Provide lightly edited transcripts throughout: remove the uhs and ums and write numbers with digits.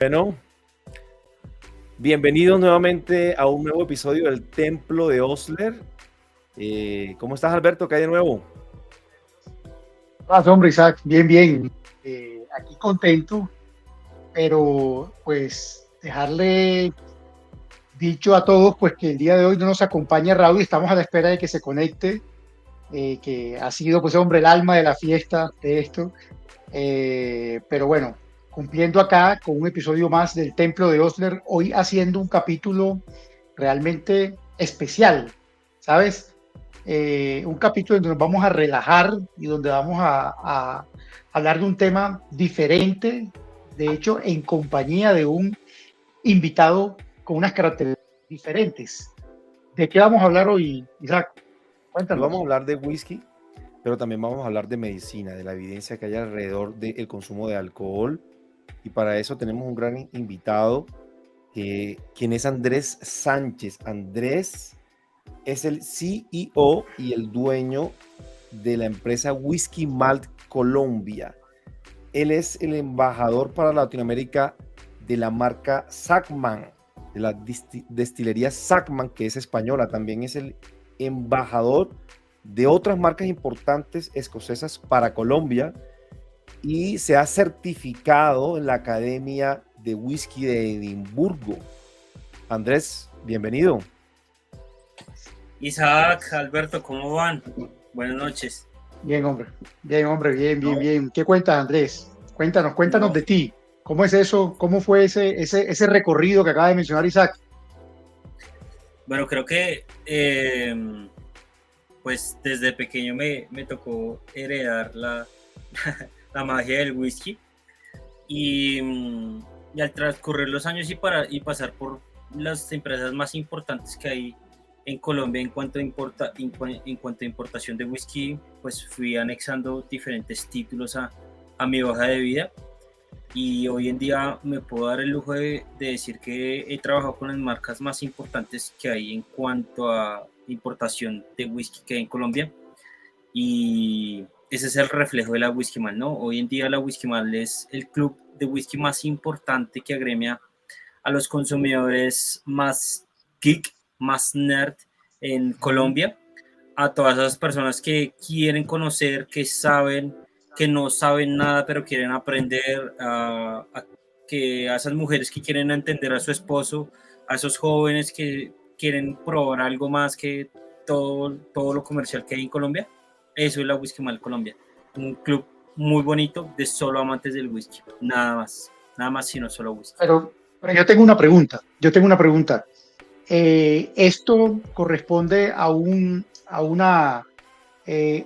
Bueno, bienvenidos nuevamente a un nuevo episodio del Templo de Osler. ¿Cómo estás, Alberto? ¿Qué hay de nuevo? Hombre, Isaac, bien, bien. Aquí contento, pero pues dejarle dicho a todos pues que el día de hoy no nos acompaña Raúl, estamos a la espera de que se conecte, que ha sido pues hombre el alma de la fiesta de esto. Pero bueno, cumpliendo acá con un episodio más del Templo de Osler, hoy haciendo un capítulo realmente especial, ¿sabes? Un capítulo donde nos vamos a relajar y donde vamos a hablar de un tema diferente, de hecho, en compañía de un invitado con unas características diferentes. ¿De qué vamos a hablar hoy, Isaac? Hoy vamos a Cuéntanos. hablar de whisky, pero también vamos a hablar de medicina, de la evidencia que hay alrededor del consumo de alcohol. Y para eso tenemos un gran invitado, quien es Andrés Sánchez. Andrés es el CEO y el dueño de la empresa Whisky Malt Colombia. Él es el embajador para Latinoamérica de la marca Sacman, de la destilería Sacman, que es española. También es el embajador de otras marcas importantes escocesas para Colombia y se ha certificado en la Academia de Whisky de Edimburgo. Andrés, bienvenido. Isaac, Alberto, ¿cómo van? Buenas noches. Bien, hombre, bien, bien, No, bien. ¿Qué cuentas, Andrés? Cuéntanos no, de ti. ¿Cómo es eso? ¿Cómo fue ese recorrido que acaba de mencionar Isaac? bueno, creo que pues desde pequeño me tocó heredar la magia del whisky y al transcurrir los años y pasar por las empresas más importantes que hay en Colombia en cuanto a importación de whisky, pues fui anexando diferentes títulos a mi hoja de vida. Y hoy en día me puedo dar el lujo de decir que he trabajado con las marcas más importantes que hay en cuanto a importación de whisky que hay en Colombia, y ese es el reflejo de la Whisky Malt, ¿no? Hoy en día la Whisky Malt es el club de whisky más importante que agremia a los consumidores más geek, más nerd en Colombia, a todas esas personas que quieren conocer, que saben, que no saben nada, pero quieren aprender, a esas mujeres que quieren entender a su esposo, a esos jóvenes que quieren probar algo más que todo lo comercial que hay en Colombia. Eso es la Whisky Mal Colombia, un club muy bonito de solo amantes del whisky, nada más sino solo whisky. Pero yo tengo una pregunta. ¿Esto corresponde a una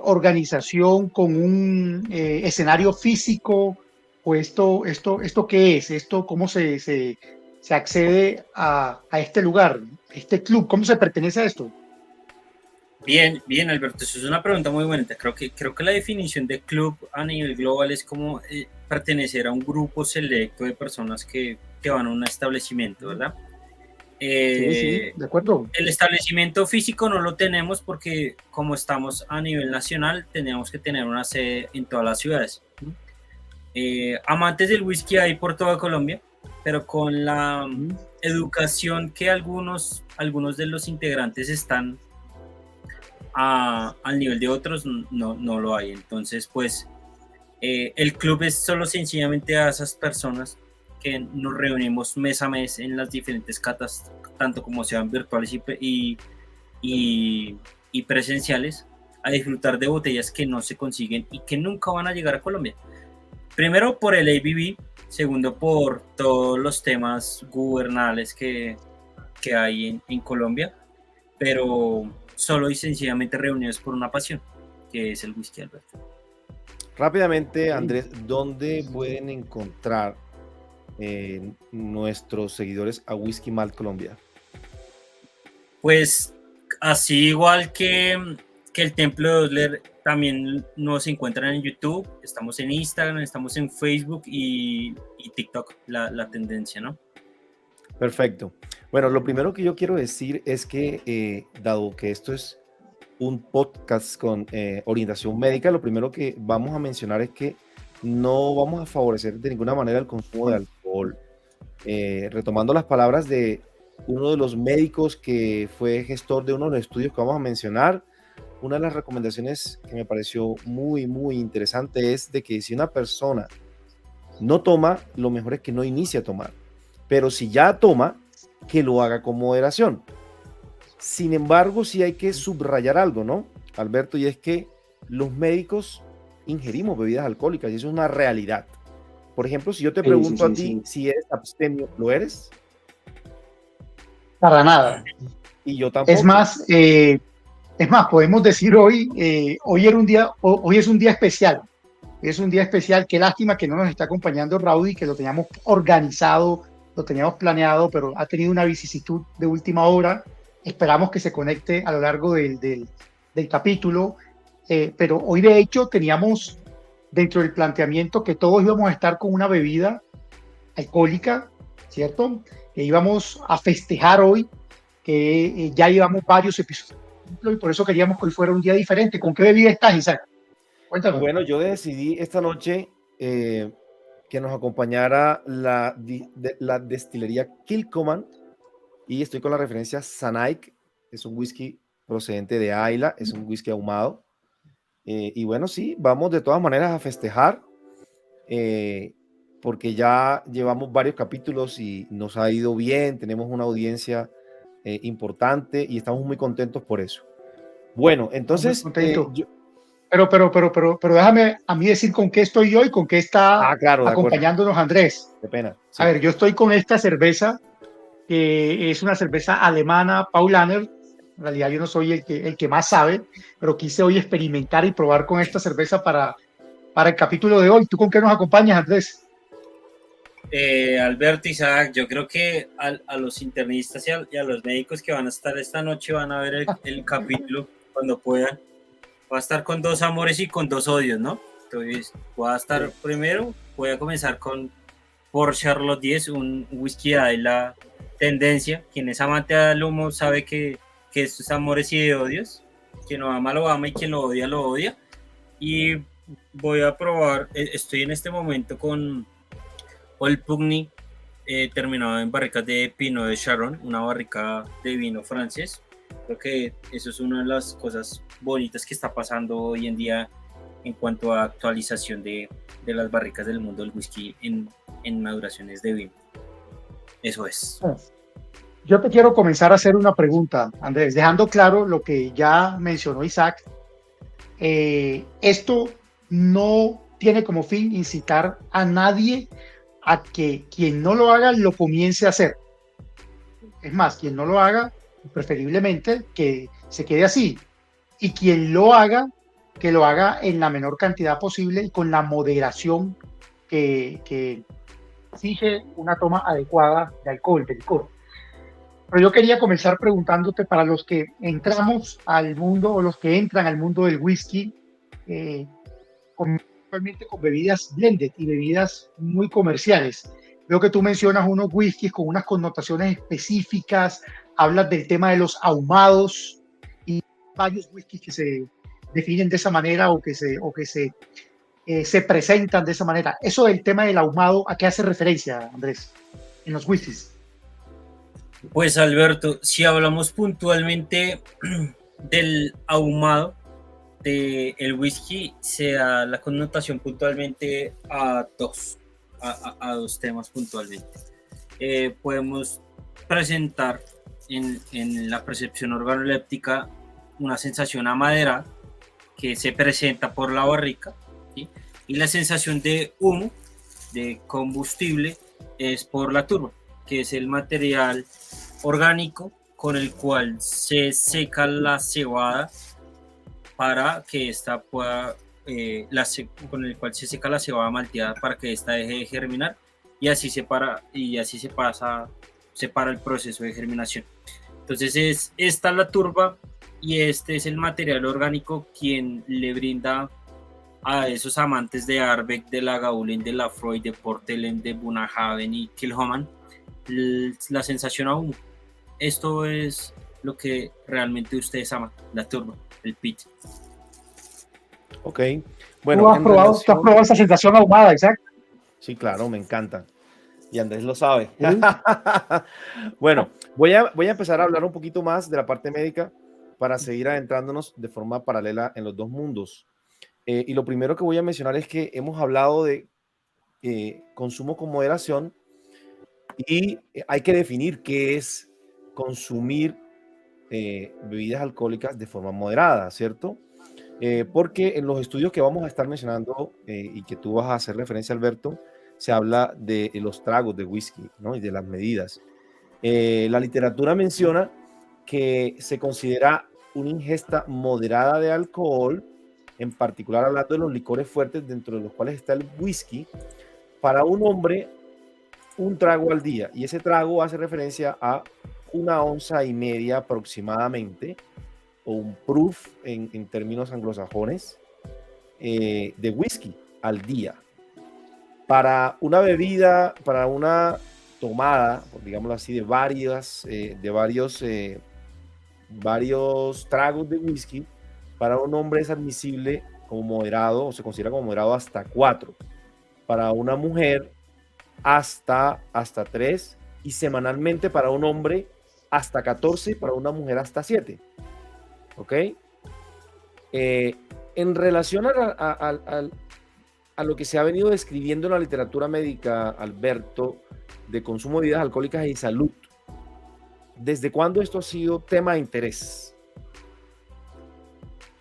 organización con un escenario físico? ¿O esto qué es? ¿Cómo se accede a este lugar, este club? ¿Cómo se pertenece a esto? Bien, bien, Alberto, eso es una pregunta muy buena. Creo que la definición de club a nivel global es como pertenecer a un grupo selecto de personas que van a un establecimiento, ¿verdad? Sí, sí, Eh, de acuerdo. el establecimiento físico no lo tenemos porque como estamos a nivel nacional, tenemos que tener una sede en todas las ciudades. Amantes del whisky hay por toda Colombia, pero con la Ujú. educación que algunos de los integrantes están al nivel de otros, no lo hay. Entonces, pues, el club es solo sencillamente a esas personas que nos reunimos mes a mes en las diferentes catas, tanto como sean virtuales y, y presenciales, a disfrutar de botellas que no se consiguen y que nunca van a llegar a Colombia. Primero por el ABV, segundo por todos los temas gubernamentales que hay en Colombia, pero solo y sencillamente reunidos por una pasión, que es el whisky, Alberto. Rápidamente, Ok. Andrés, ¿dónde pueden encontrar nuestros seguidores a Whisky Malt Colombia? Pues así igual que el Templo de Osler, también nos encuentran en YouTube, estamos en Instagram, estamos en Facebook y TikTok, la tendencia, ¿no? Perfecto. Bueno, lo primero que yo quiero decir es que, dado que esto es un podcast con orientación médica, lo primero que vamos a mencionar es que no vamos a favorecer de ninguna manera el consumo de alcohol. retomando las palabras de uno de los médicos que fue gestor de uno de los estudios que vamos a mencionar, una de las recomendaciones que me pareció muy, muy interesante es de que si una persona no toma, lo mejor es que no inicie a tomar, pero si ya toma, que lo haga con moderación. Sin embargo, sí hay que subrayar algo, ¿no, Alberto? Y es que los médicos ingerimos bebidas alcohólicas y eso es una realidad. Por ejemplo, si yo te pregunto a ti si eres abstemio, ¿lo eres? Para nada. Y yo tampoco. Es más, podemos decir hoy era un día, hoy es un día especial. Es un día especial. Qué lástima que no nos está acompañando Raudy, que lo teníamos organizado, lo teníamos planeado, pero ha tenido una vicisitud de última hora. Esperamos que se conecte a lo largo del capítulo. Pero hoy, de hecho, teníamos dentro del planteamiento que todos íbamos a estar con una bebida alcohólica, ¿cierto? Que íbamos a festejar hoy, que ya llevamos varios episodios y por eso queríamos que hoy fuera un día diferente. ¿Con qué bebida estás, Isaac? Cuéntame. Bueno, yo decidí esta noche que nos acompañara la destilería Kilchoman y estoy con la referencia Sanaik, es un whisky procedente de Ayla, es un whisky ahumado. Y bueno, sí, vamos de todas maneras a festejar porque ya llevamos varios capítulos y nos ha ido bien, tenemos una audiencia importante y estamos muy contentos por eso. Bueno, entonces pero déjame a mí decir con qué estoy yo y con qué está acompañándonos Andrés. Qué pena. Sí. A ver, yo estoy con esta cerveza que es una cerveza alemana, Paulaner. En realidad yo no soy el que más sabe, pero quise hoy experimentar y probar con esta cerveza para el capítulo de hoy. ¿Tú con qué nos acompañas, Andrés? Alberto, Isaac, yo creo que a los internistas y a los médicos que van a estar esta noche van a ver el capítulo cuando puedan. Va a estar con dos amores y con dos odios, ¿no? Entonces, voy a estar primero, voy a comenzar con Port Charlotte 10, un whisky de la tendencia. Quien es amante del humo sabe que esto es amores y de odios. Quien lo ama, lo ama y quien lo odia, lo odia. Y voy a probar, estoy en este momento con Old Pugny, terminado en barricas de Pinot de Charron, una barrica de vino francés. Creo que eso es una de las cosas bonitas que está pasando hoy en día en cuanto a actualización de las barricas del mundo del whisky en maduraciones de vino. Eso es. Yo te quiero comenzar a hacer una pregunta, Andrés, dejando claro lo que ya mencionó Isaac. Esto no tiene como fin incitar a nadie a que quien no lo haga lo comience a hacer. Es más, quien no lo haga, preferiblemente que se quede así. Y quien lo haga, que lo haga en la menor cantidad posible y con la moderación que exige una toma adecuada de alcohol, de licor. Pero yo quería comenzar preguntándote, para los que entramos al mundo o los que entran al mundo del whisky, con bebidas blended y bebidas muy comerciales. Veo que tú mencionas unos whiskies con unas connotaciones específicas, hablas del tema de los ahumados y varios whiskies que se definen de esa manera o que se presentan de esa manera. Eso del tema del ahumado, ¿a qué hace referencia, Andrés, en los whiskies? Pues Alberto, si hablamos puntualmente del ahumado del whisky, se da la connotación puntualmente a dos temas puntualmente. Podemos presentar en la percepción organoléptica una sensación amaderada que se presenta por la barrica, ¿sí? Y la sensación de humo, de combustible, es por la turba, que es el material orgánico con el cual se seca la cebada para que ésta pueda, con el cual se seca la cebada malteada para que ésta deje de germinar y así se para el proceso de germinación. Entonces es esta la turba y este es el material orgánico quien le brinda a esos amantes de Ardbeg, de Lagavulin, de Laphroaig, de Port Ellen, de Bunnahabhain y Kilchoman la sensación a humo. Esto es lo que realmente ustedes aman, la turba, el pit. Ok. Bueno, ¿Tú has probado esa sensación ahumada, Isaac? Sí, claro, me encanta. Y Andrés lo sabe. Sí. Bueno, voy a empezar a hablar un poquito más de la parte médica para seguir adentrándonos de forma paralela en los dos mundos. Y lo primero que voy a mencionar es que hemos hablado de consumo con moderación y hay que definir qué es consumir bebidas alcohólicas de forma moderada, ¿cierto? Porque en los estudios que vamos a estar mencionando y que tú vas a hacer referencia, Alberto, se habla de los tragos de whisky, ¿no? Y de las medidas. La literatura menciona que se considera una ingesta moderada de alcohol, en particular hablando de los licores fuertes, dentro de los cuales está el whisky, para un hombre, un trago al día. Y ese trago hace referencia a 1,5 onzas aproximadamente, o un proof en términos anglosajones, de whisky al día. Para una bebida, para una tomada, digámoslo así, de varios tragos de whisky, para un hombre es admisible como moderado, o se considera como moderado, hasta 4. Para una mujer, hasta 3. Y semanalmente para un hombre, hasta 14. Para una mujer, hasta 7. ¿Ok? En relación a lo que se ha venido describiendo en la literatura médica, Alberto, de consumo de bebidas alcohólicas y salud, ¿desde cuándo esto ha sido tema de interés?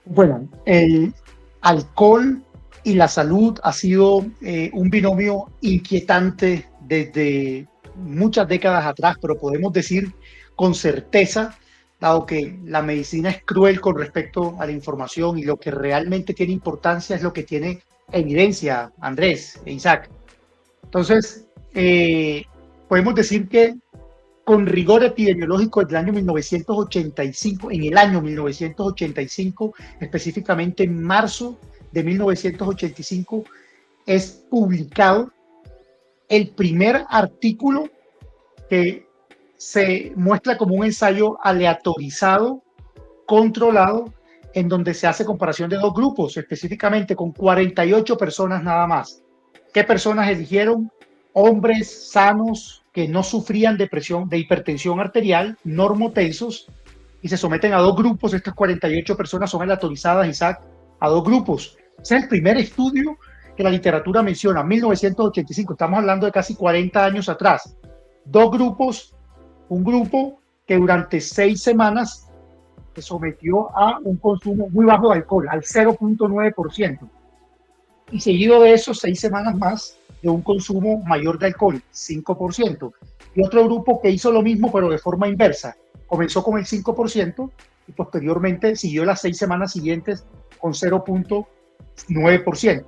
Bueno, el alcohol y la salud ha sido un binomio inquietante desde muchas décadas atrás, pero podemos decir con certeza, dado que la medicina es cruel con respecto a la información y lo que realmente tiene importancia es lo que tiene evidencia, Andrés e Isaac. Entonces, podemos decir que con rigor epidemiológico desde el año 1985, en el año 1985, específicamente en marzo de 1985, es publicado el primer artículo que se muestra como un ensayo aleatorizado, controlado, en donde se hace comparación de dos grupos, específicamente con 48 personas nada más. ¿Qué personas eligieron? Hombres sanos que no sufrían de hipertensión arterial, normotensos, y se someten a dos grupos. Estas 48 personas son aleatorizadas, Isaac, a dos grupos. Ese es el primer estudio que la literatura menciona, 1985, estamos hablando de casi 40 años atrás. Dos grupos, un grupo que durante 6 semanas se sometió a un consumo muy bajo de alcohol, al 0.9%, y seguido de eso 6 semanas más de un consumo mayor de alcohol, 5%, y otro grupo que hizo lo mismo pero de forma inversa, comenzó con el 5% y posteriormente siguió las 6 semanas siguientes con 0.9%.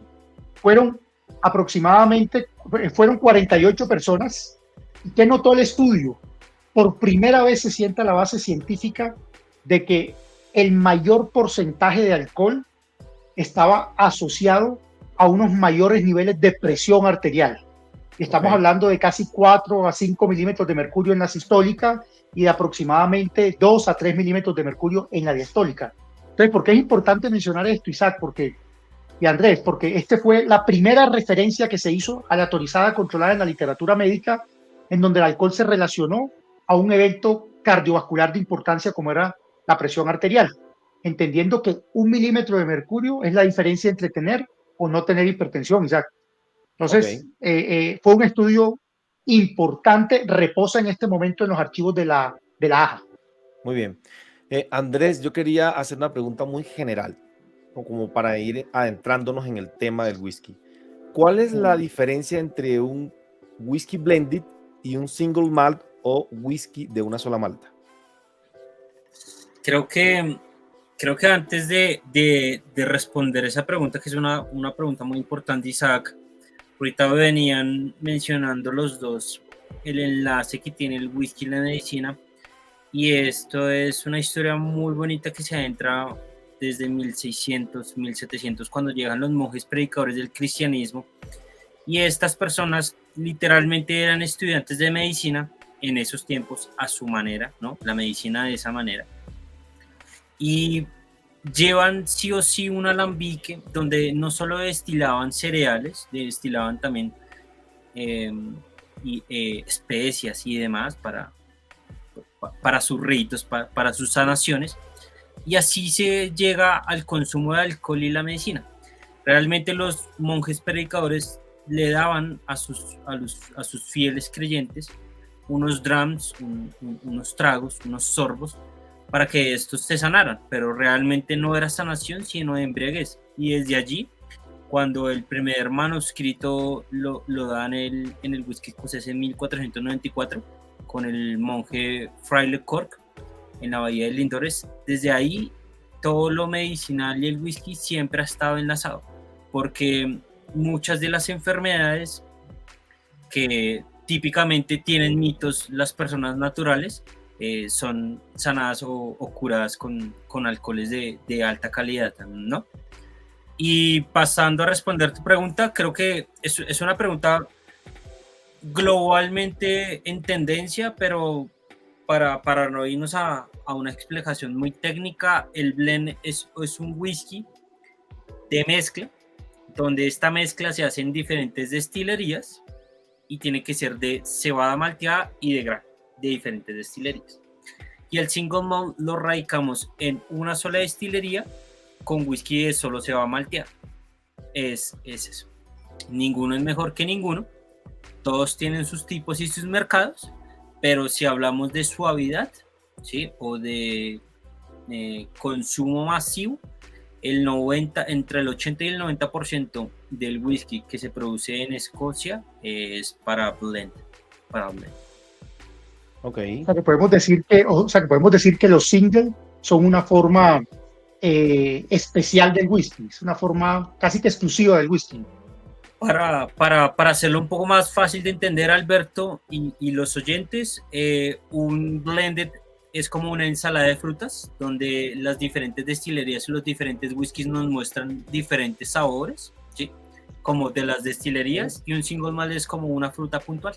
Fueron 48 personas. ¿Y qué notó el estudio? Por primera vez se sienta la base científica de que el mayor porcentaje de alcohol estaba asociado a unos mayores niveles de presión arterial. Estamos hablando de casi 4 a 5 milímetros de mercurio en la sistólica y de aproximadamente 2 a 3 milímetros de mercurio en la diastólica. Entonces, ¿por qué es importante mencionar esto, Isaac? Y Andrés, porque esta fue la primera referencia que se hizo aleatorizada, controlada en la literatura médica, en donde el alcohol se relacionó a un evento cardiovascular de importancia como era la presión arterial, entendiendo que 1 milímetro de mercurio es la diferencia entre tener o no tener hipertensión, Isaac. Entonces, fue un estudio importante, reposa en este momento en los archivos de la AJA. Muy bien. Andrés, yo quería hacer una pregunta muy general, como para ir adentrándonos en el tema del whisky. ¿Cuál es la diferencia entre un whisky blended y un single malt o whisky de una sola malta? Creo que antes de responder esa pregunta, que es una pregunta muy importante, Isaac, ahorita venían mencionando los dos el enlace que tiene el whisky y la medicina, y esto es una historia muy bonita que se adentra desde 1600, 1700, cuando llegan los monjes predicadores del cristianismo, y estas personas literalmente eran estudiantes de medicina en esos tiempos a su manera, ¿no? La medicina de esa manera. Y llevan sí o sí un alambique donde no solo destilaban cereales, destilaban también especias y demás para sus ritos, para sus sanaciones, y así se llega al consumo de alcohol y la medicina. Realmente los monjes predicadores le daban a sus fieles creyentes unos drams, unos tragos, unos sorbos, para que estos se sanaran, pero realmente no era sanación, sino embriaguez. Y desde allí, cuando el primer manuscrito lo dan en el whisky escocés en 1494, con el monje Fraile Cork, en la bahía de Lindores, desde ahí todo lo medicinal y el whisky siempre ha estado enlazado, porque muchas de las enfermedades que típicamente tienen mitos las personas naturales son sanadas o curadas con alcoholes de alta calidad, ¿no? Y pasando a responder tu pregunta, creo que es una pregunta globalmente en tendencia, pero para no irnos a una explicación muy técnica, el blend es un whisky de mezcla, donde esta mezcla se hace en diferentes destilerías y tiene que ser de cebada malteada y de grano, de diferentes destilerías. Y el single malt lo radicamos en una sola destilería con whisky de solo cebada malteada. Es eso. Ninguno es mejor que ninguno. Todos tienen sus tipos y sus mercados, pero si hablamos de suavidad, ¿sí? O de consumo masivo, entre el 80 y el 90% del whisky que se produce en Escocia es para blend. Okay. O sea, que podemos decir que los singles son una forma especial del whisky, es una forma casi que exclusiva del whisky. Para hacerlo un poco más fácil de entender, Alberto y los oyentes, un blended es como una ensalada de frutas donde las diferentes destilerías y los diferentes whiskies nos muestran diferentes sabores, ¿sí? Como de las destilerías, y un single malt es como una fruta puntual,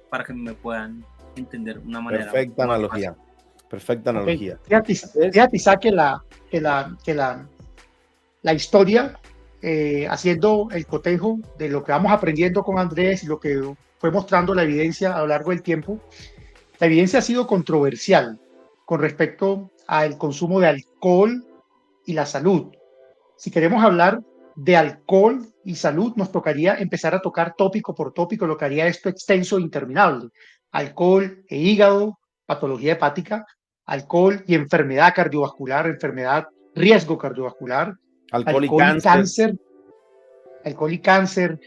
para que me puedan entender de una manera. Perfecta analogía. Perfecta analogía. Okay. Fíjate, Isaac, que la historia, haciendo el cotejo de lo que vamos aprendiendo con Andrés y lo que fue mostrando la evidencia a lo largo del tiempo, la evidencia ha sido controversial con respecto al consumo de alcohol y la salud. Si queremos hablar de alcohol y salud, nos tocaría empezar a tocar tópico por tópico, lo que haría esto extenso e interminable. Alcohol e hígado, patología hepática, alcohol y enfermedad cardiovascular, riesgo cardiovascular, alcohol y cáncer,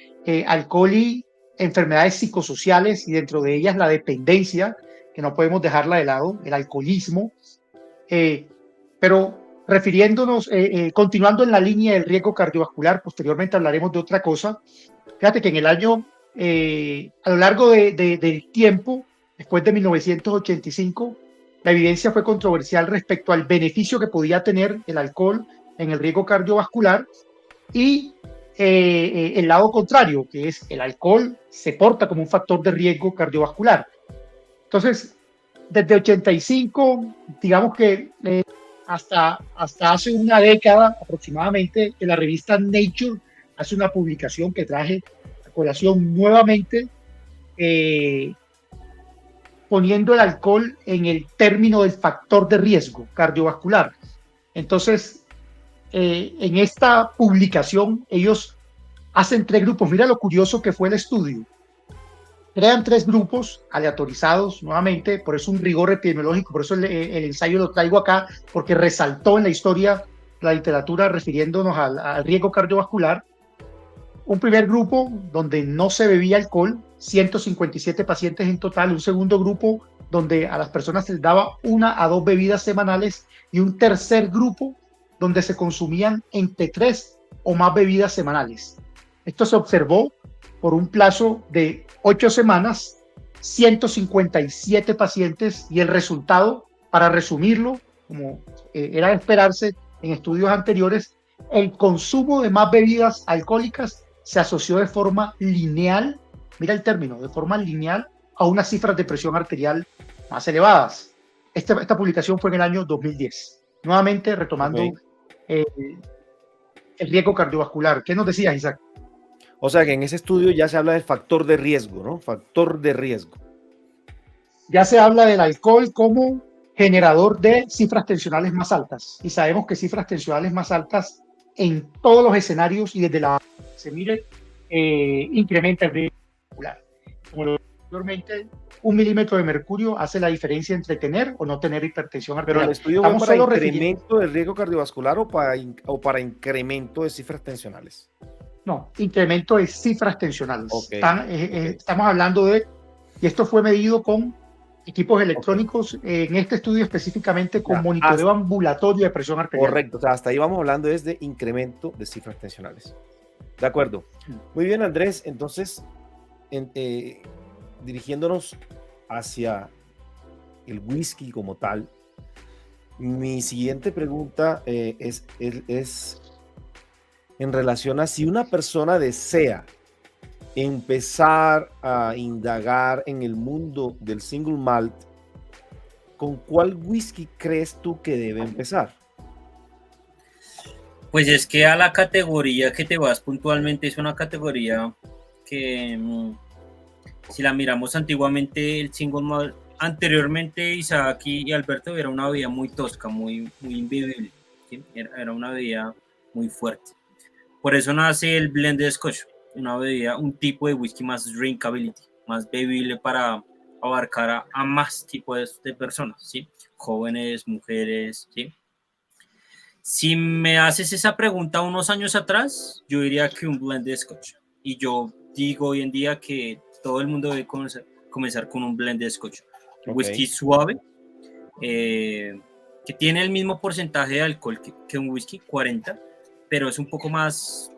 alcohol y enfermedades psicosociales, y dentro de ellas la dependencia, que no podemos dejarla de lado, el alcoholismo, pero refiriéndonos, continuando en la línea del riesgo cardiovascular, posteriormente hablaremos de otra cosa. Fíjate que en el año, a lo largo del tiempo, después de 1985, la evidencia fue controversial respecto al beneficio que podía tener el alcohol en el riesgo cardiovascular y el lado contrario, que es el alcohol se porta como un factor de riesgo cardiovascular. Entonces, desde 85, digamos que hasta hace una década aproximadamente, que la revista Nature hace una publicación que traje a colación nuevamente, poniendo el alcohol en el término del factor de riesgo cardiovascular. Entonces, en esta publicación ellos hacen 3 grupos. Mira lo curioso que fue el estudio. Crean 3 grupos aleatorizados, nuevamente, por eso un rigor epidemiológico, por eso el ensayo lo traigo acá, porque resaltó en la historia, la literatura, refiriéndonos al riesgo cardiovascular. Un primer grupo donde no se bebía alcohol, 157 pacientes en total. Un segundo grupo donde a las personas se les daba 1 a 2 bebidas semanales, y un tercer grupo donde se consumían entre 3 o más bebidas semanales. Esto se observó por un plazo de 8 semanas, 157 pacientes, y el resultado, para resumirlo, como era de esperarse en estudios anteriores, el consumo de más bebidas alcohólicas se asoció de forma lineal, mira el término, de forma lineal, a unas cifras de presión arterial más elevadas. Esta publicación fue en el año 2010. Nuevamente retomando el riesgo cardiovascular. ¿Qué nos decías, Isaac? O sea que en ese estudio ya se habla del factor de riesgo, ¿no? Factor de riesgo. Ya se habla del alcohol como generador de cifras tensionales más altas. Y sabemos que cifras tensionales más altas en todos los escenarios y desde la se mire, incrementa el riesgo vascular. Como lo dije anteriormente, 1 milímetro de mercurio hace la diferencia entre tener o no tener hipertensión Pero arterial. el estudio fue Estamos para solo incremento del riesgo cardiovascular o para incremento de cifras tensionales. No, incremento de cifras tensionales. Okay. Estamos hablando de, y esto fue medido con equipos electrónicos, en este estudio específicamente con monitoreo ambulatorio de presión arterial. Correcto, o sea, hasta ahí vamos hablando es de incremento de cifras tensionales. De acuerdo. Muy bien, Andrés, entonces, dirigiéndonos hacia el whisky como tal, mi siguiente pregunta es en relación a si una persona desea empezar a indagar en el mundo del single malt, ¿con cuál whisky crees tú que debe empezar? Pues es que a la categoría que te vas puntualmente es una categoría que si la miramos antiguamente, el single malt, anteriormente Isaac y Alberto, era una bebida muy tosca, muy invivible, ¿sí? Era una bebida muy fuerte. Por eso nace el blended scotch, una bebida, un tipo de whisky más drinkability, más bebible para abarcar a más tipos de personas, ¿sí? Jóvenes, mujeres, ¿sí? Si me haces esa pregunta unos años atrás, yo diría que un blended scotch. Y yo digo hoy en día que todo el mundo debe comenzar con un blended scotch. Un whisky suave, que tiene el mismo porcentaje de alcohol que un whisky, 40, pero es un poco más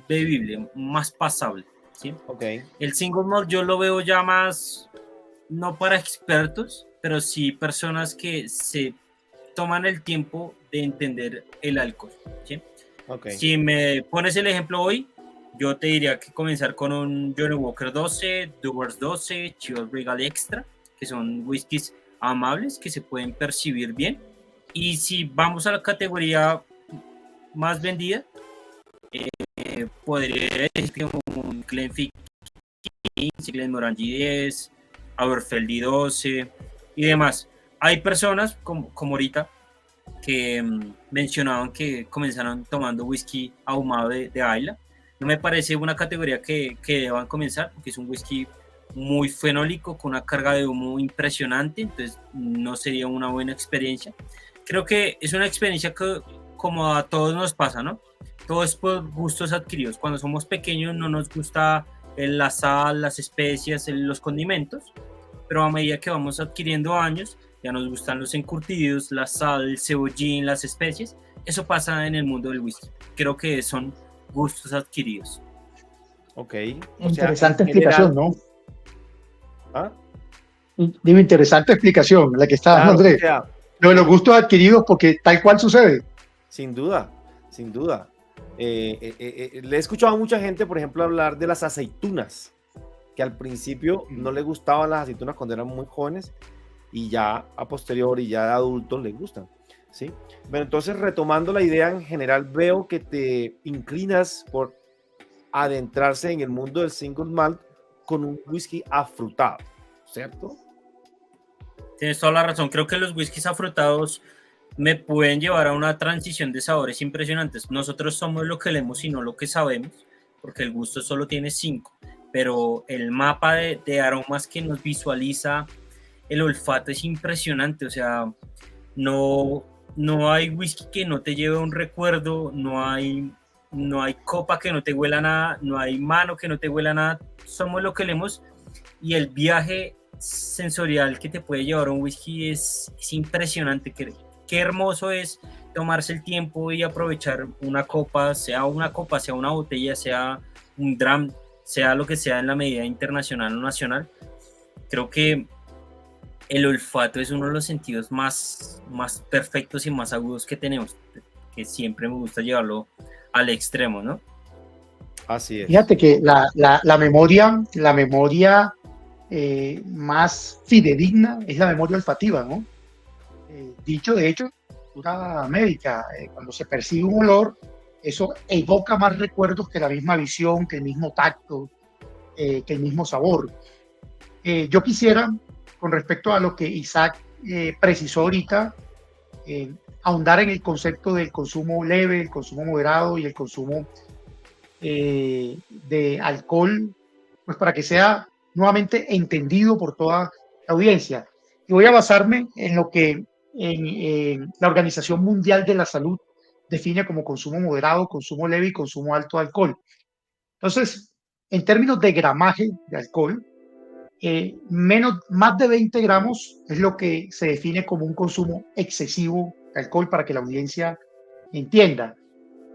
bebible, más pasable, ¿sí? El single malt yo lo veo ya más, no para expertos, pero sí personas que se toman el tiempo de entender el alcohol, ¿sí? Si me pones el ejemplo hoy, yo te diría que comenzar con un Johnnie Walker 12, Douglas 12, Chivas Regal Extra, que son whiskies amables que se pueden percibir bien. Y si vamos a la categoría más vendida, podría decir que un Glenfiddich 15, Glenmorangie 10, Aberfeldy 12 y demás. Hay personas como ahorita que mencionaban que comenzaron tomando whisky ahumado de Islay. No me parece una categoría que deban comenzar, porque es un whisky muy fenólico, con una carga de humo impresionante, entonces no sería una buena experiencia. Creo que es una experiencia que, como a todos nos pasa, ¿no? Todo es por gustos adquiridos. Cuando somos pequeños no nos gusta la sal, las especias, los condimentos, pero a medida que vamos adquiriendo años, ya nos gustan los encurtidos, la sal, el cebollín, las especies. Eso pasa en el mundo del whisky. Creo que son gustos adquiridos. Interesante explicación, ¿no? ¿Ah? Digo, interesante explicación la que está dando Andrés. Lo de los gustos adquiridos, porque tal cual sucede. Sin duda, sin duda. Le he escuchado a mucha gente, por ejemplo, hablar de las aceitunas, que al principio no le gustaban las aceitunas cuando eran muy jóvenes, y ya a posteriori, ya de adultos les gustan, ¿sí? Pero entonces, retomando la idea en general, veo que te inclinas por adentrarse en el mundo del single malt con un whisky afrutado, ¿cierto? Tienes toda la razón. Creo que los whiskies afrutados me pueden llevar a una transición de sabores impresionantes. Nosotros somos lo que leemos y no lo que sabemos, porque el gusto solo tiene 5, pero el mapa de aromas que nos visualiza el olfato es impresionante. O sea, no hay whisky que no te lleve a un recuerdo, no hay copa que no te huela nada, no hay mano que no te huela nada. Somos lo que leemos, y el viaje sensorial que te puede llevar a un whisky es impresionante. Qué hermoso es tomarse el tiempo y aprovechar una copa, sea una botella, sea un dram, sea lo que sea en la medida internacional o nacional. Creo que el olfato es uno de los sentidos más perfectos y más agudos que tenemos, que siempre me gusta llevarlo al extremo, ¿no? Así es. Fíjate que la memoria más fidedigna es la memoria olfativa, ¿no? Dicho de hecho, una médica, cuando se percibe un olor, eso evoca más recuerdos que la misma visión, que el mismo tacto, que el mismo sabor. Yo quisiera, con respecto a lo que Isaac precisó ahorita, ahondar en el concepto del consumo leve, el consumo moderado y el consumo de alcohol, pues para que sea nuevamente entendido por toda la audiencia. Y voy a basarme en lo que en la Organización Mundial de la Salud define como consumo moderado, consumo leve y consumo alto de alcohol. Entonces, en términos de gramaje de alcohol, más de 20 gramos es lo que se define como un consumo excesivo de alcohol para que la audiencia entienda.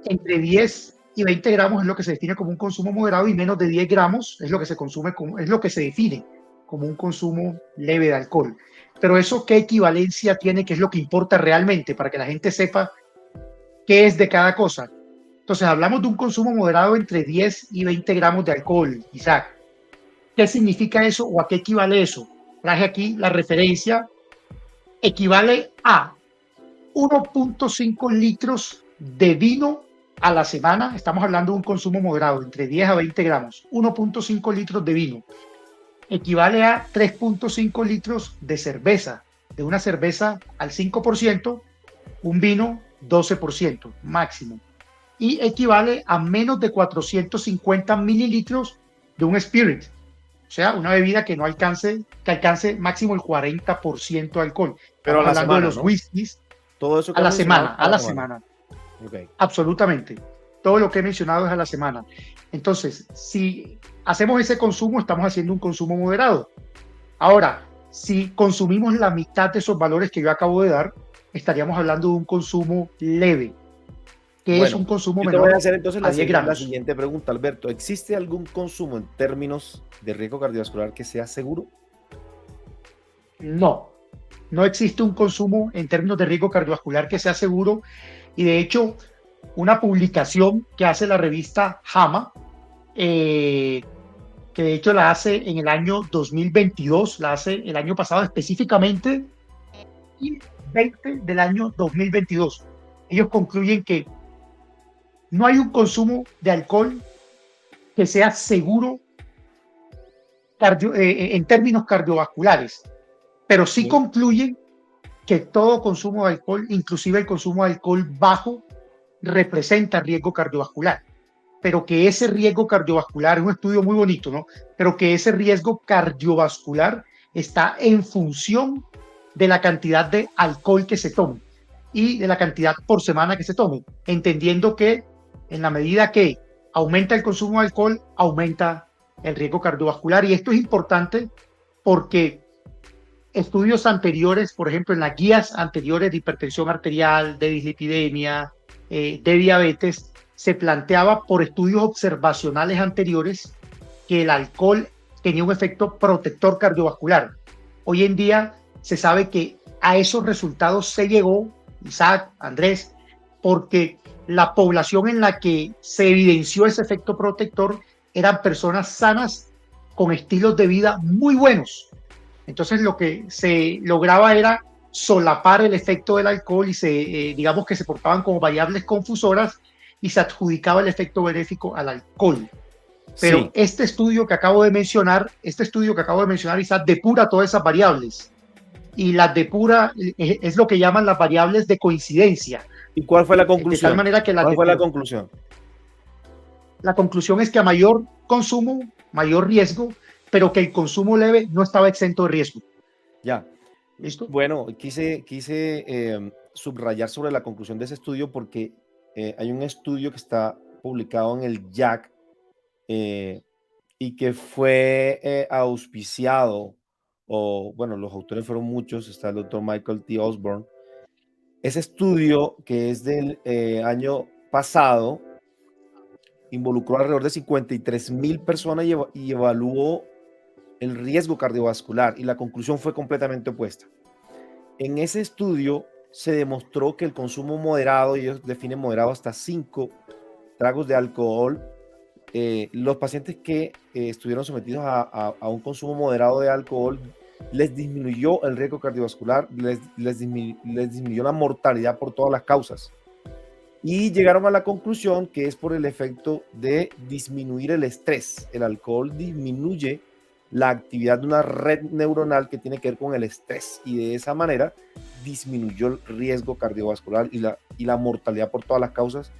Entre 10 y 20 gramos es lo que se define como un consumo moderado y menos de 10 gramos es lo que se consume es lo que se define como un consumo leve de alcohol. Pero eso, ¿qué equivalencia tiene? ¿Qué es lo que importa realmente para que la gente sepa qué es de cada cosa? Entonces, hablamos de un consumo moderado entre 10 y 20 gramos de alcohol, Isaac. ¿Qué significa eso o a qué equivale eso? Traje aquí la referencia. Equivale a 1.5 litros de vino a la semana. Estamos hablando de un consumo moderado, entre 10 a 20 gramos. 1.5 litros de vino. Equivale a 3.5 litros de cerveza. De una cerveza al 5%, un vino 12% máximo. Y equivale a menos de 450 mililitros de un spirit. O sea, una bebida que alcance máximo el 40% de alcohol. Pero Estamos hablando semana, de los whiskies. Todo eso que a la semana. Okay. Absolutamente. Todo lo que he mencionado es a la semana. Entonces, si hacemos ese consumo, estamos haciendo un consumo moderado. Ahora, si consumimos la mitad de esos valores que yo acabo de dar, estaríamos hablando de un consumo leve, que es un consumo menor. Te voy a hacer entonces a 10 gramos. La siguiente pregunta, Alberto. ¿Existe algún consumo en términos de riesgo cardiovascular que sea seguro? No existe un consumo en términos de riesgo cardiovascular que sea seguro. Y de hecho, una publicación que hace la revista JAMA, que de hecho la hace en el año 2022, la hace el año pasado específicamente, y 20 del año 2022. Ellos concluyen que no hay un consumo de alcohol que sea seguro en términos cardiovasculares, pero sí concluyen que todo consumo de alcohol, inclusive el consumo de alcohol bajo, representa riesgo cardiovascular, pero que ese riesgo cardiovascular, es un estudio muy bonito, ¿no? Pero que ese riesgo cardiovascular está en función de la cantidad de alcohol que se tome y de la cantidad por semana que se tome, entendiendo que en la medida que aumenta el consumo de alcohol, aumenta el riesgo cardiovascular. Y esto es importante porque estudios anteriores, por ejemplo, en las guías anteriores de hipertensión arterial, de dislipidemia, de diabetes, se planteaba por estudios observacionales anteriores que el alcohol tenía un efecto protector cardiovascular. Hoy en día se sabe que a esos resultados se llegó, Isaac, Andrés, porque la población en la que se evidenció ese efecto protector eran personas sanas con estilos de vida muy buenos. Entonces lo que se lograba era solapar el efecto del alcohol y digamos que se portaban como variables confusoras y se adjudicaba el efecto benéfico al alcohol. Pero sí, este estudio que acabo de mencionar, Isaac, depura todas esas variables. Y las depura es lo que llaman las variables de coincidencia. ¿Y cuál fue la conclusión? De tal manera que ¿Cuál fue la conclusión? La conclusión es que a mayor consumo, mayor riesgo, pero que el consumo leve no estaba exento de riesgo. Ya. ¿Listo? Bueno, quise subrayar sobre la conclusión de ese estudio porque hay un estudio que está publicado en el JACC y que fue auspiciado, o bueno, los autores fueron muchos, está el doctor Michael T. Osborne. Ese estudio, que es del año pasado, involucró alrededor de 53,000 personas y evaluó el riesgo cardiovascular, y la conclusión fue completamente opuesta. En ese estudio se demostró que el consumo moderado, y ellos definen moderado hasta 5 tragos de alcohol, los pacientes que estuvieron sometidos a un consumo moderado de alcohol, les disminuyó el riesgo cardiovascular, les disminuyó la mortalidad por todas las causas. y llegaron a la conclusión que es por el efecto de disminuir el estrés. El alcohol disminuye la actividad de una red neuronal que tiene que ver con el estrés y de esa manera disminuyó el riesgo cardiovascular y la mortalidad por todas las causas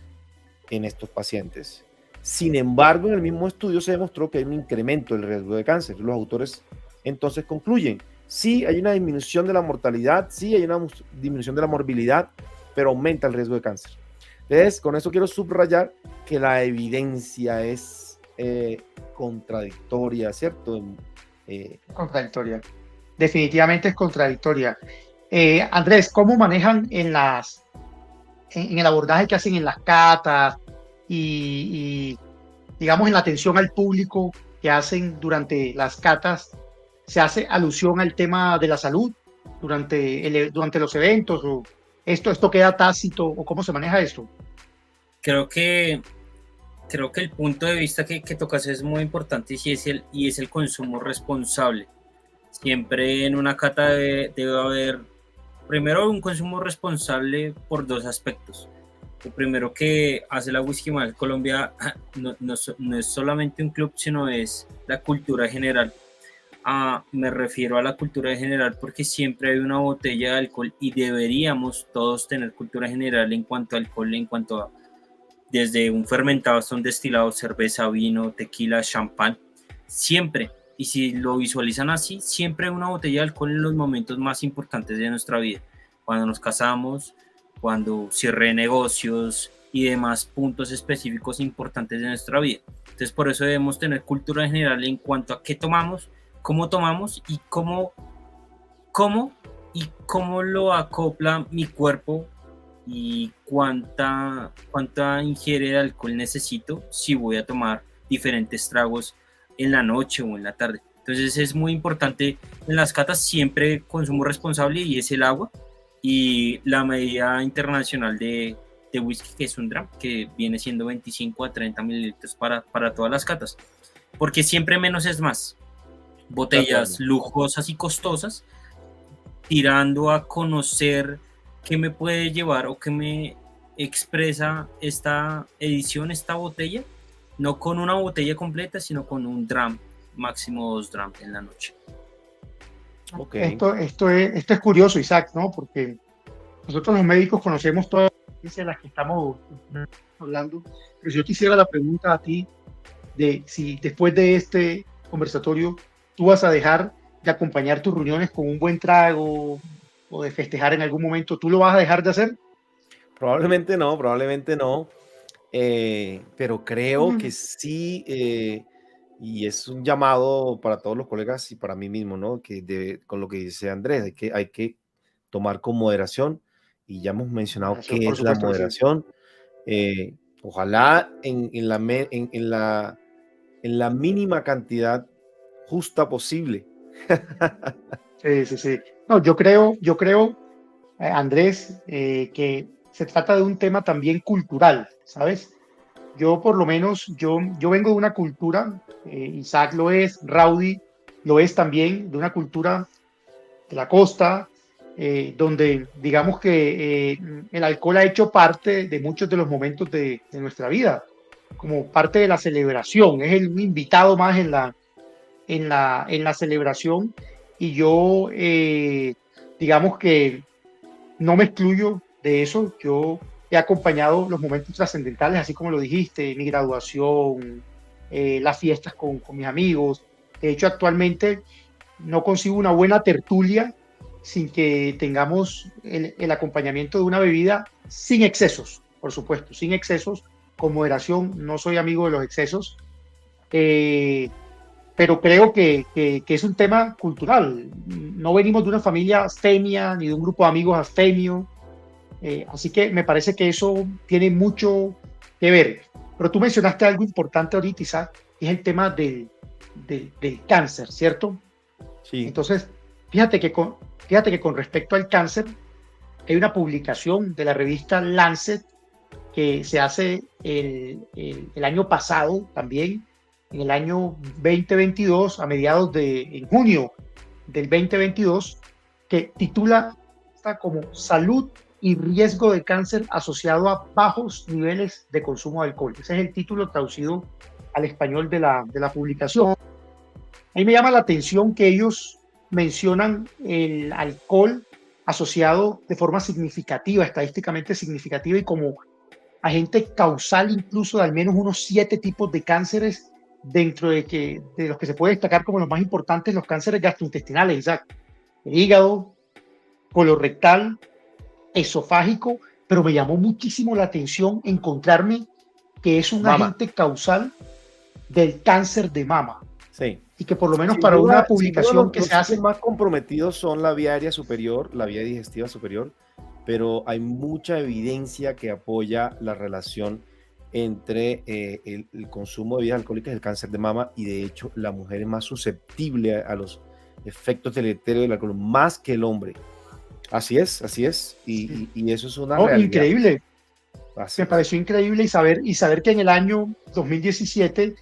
en estos pacientes. Sin embargo, en el mismo estudio se demostró que hay un incremento del riesgo de cáncer. Los autores entonces concluyen, sí hay una disminución de la mortalidad, sí hay una disminución de la morbilidad, pero aumenta el riesgo de cáncer. Entonces, con eso quiero subrayar que la evidencia es contradictoria, ¿cierto? Contradictoria. Definitivamente es contradictoria. Andrés, ¿cómo manejan en el abordaje que hacen en las catas y digamos en la atención al público que hacen durante las catas? ¿Se hace alusión al tema de la salud durante los eventos? ¿O esto queda tácito? ¿O cómo se maneja esto? Creo que el punto de vista que tocas es muy importante y es el consumo responsable. Siempre en una cata debe haber, primero, un consumo responsable por dos aspectos. Lo primero que hace la Whisky Mal Colombia no es solamente un club, sino es la cultura general. Me refiero a la cultura general porque siempre hay una botella de alcohol y deberíamos todos tener cultura general en cuanto a alcohol, en cuanto a desde un fermentado hasta un destilado, cerveza, vino, tequila, champán, siempre. Y si lo visualizan así, siempre hay una botella de alcohol en los momentos más importantes de nuestra vida. Cuando nos casamos, cuando cierre negocios y demás puntos específicos importantes de nuestra vida. Entonces, por eso debemos tener cultura general en cuanto a qué tomamos, cómo tomamos y cómo lo acopla mi cuerpo y cuánta ingiere de alcohol necesito si voy a tomar diferentes tragos en la noche o en la tarde. Entonces es muy importante en las catas siempre consumo responsable y es el agua y la medida internacional de whisky, que es un dram, que viene siendo 25 a 30 mililitros para todas las catas, porque siempre menos es más. Botellas lujosas y costosas, tirando a conocer qué me puede llevar o qué me expresa esta edición, esta botella, no con una botella completa, sino con un dram, máximo 2 drams en la noche. Okay. Esto es curioso, Isaac, ¿no? Porque nosotros los médicos conocemos todas las ciencias de las que estamos hablando, pero si yo te hiciera la pregunta a ti de si después de este conversatorio tú vas a dejar de acompañar tus reuniones con un buen trago o de festejar en algún momento, ¿tú lo vas a dejar de hacer? Probablemente no, pero creo que sí, y es un llamado para todos los colegas y para mí mismo, ¿no? Con lo que dice Andrés, hay que tomar con moderación, y ya hemos mencionado qué es la moderación. Sí. Ojalá en la mínima cantidad justa posible. Sí. No, yo creo, Andrés, que se trata de un tema también cultural, ¿sabes? Yo por lo menos, yo vengo de una cultura, Isaac lo es, Rowdy lo es también, de una cultura de la costa, donde digamos que el alcohol ha hecho parte de muchos de los momentos de nuestra vida, como parte de la celebración, es un invitado más en la celebración, y yo digamos que no me excluyo de eso. Yo he acompañado los momentos trascendentales, así como lo dijiste, mi graduación, las fiestas con mis amigos. De hecho, actualmente no consigo una buena tertulia sin que tengamos el acompañamiento de una bebida sin excesos, por supuesto, sin excesos, con moderación. No soy amigo de los excesos, pero creo que es un tema cultural. No venimos de una familia abstemia ni de un grupo de amigos abstemio, así que me parece que eso tiene mucho que ver. Pero tú mencionaste algo importante ahorita, Isaac, y es el tema del cáncer, ¿cierto? Sí. Entonces, fíjate que con respecto al cáncer, hay una publicación de la revista Lancet que se hace el año pasado también, en el año 2022, en junio del 2022, que titula como Salud y riesgo de cáncer asociado a bajos niveles de consumo de alcohol. Ese es el título traducido al español de la publicación. A mí me llama la atención que ellos mencionan el alcohol asociado de forma significativa, estadísticamente significativa, y como agente causal incluso de al menos unos 7 tipos de cánceres, dentro de los que se puede destacar como los más importantes, los cánceres gastrointestinales, Isaac. El hígado, colorectal, esofágico, pero me llamó muchísimo la atención encontrarme que es un agente causal del cáncer de mama. Sí. Y que por lo menos para una publicación que se hace... Los más comprometidos son la vía aérea superior, la vía digestiva superior, pero hay mucha evidencia que apoya la relación entre el consumo de bebidas alcohólicas y el cáncer de mama, y de hecho la mujer es más susceptible a los efectos deleterios del alcohol, más que el hombre. Así es, y eso es una realidad. Increíble. Me pareció increíble y saber que en el año 2017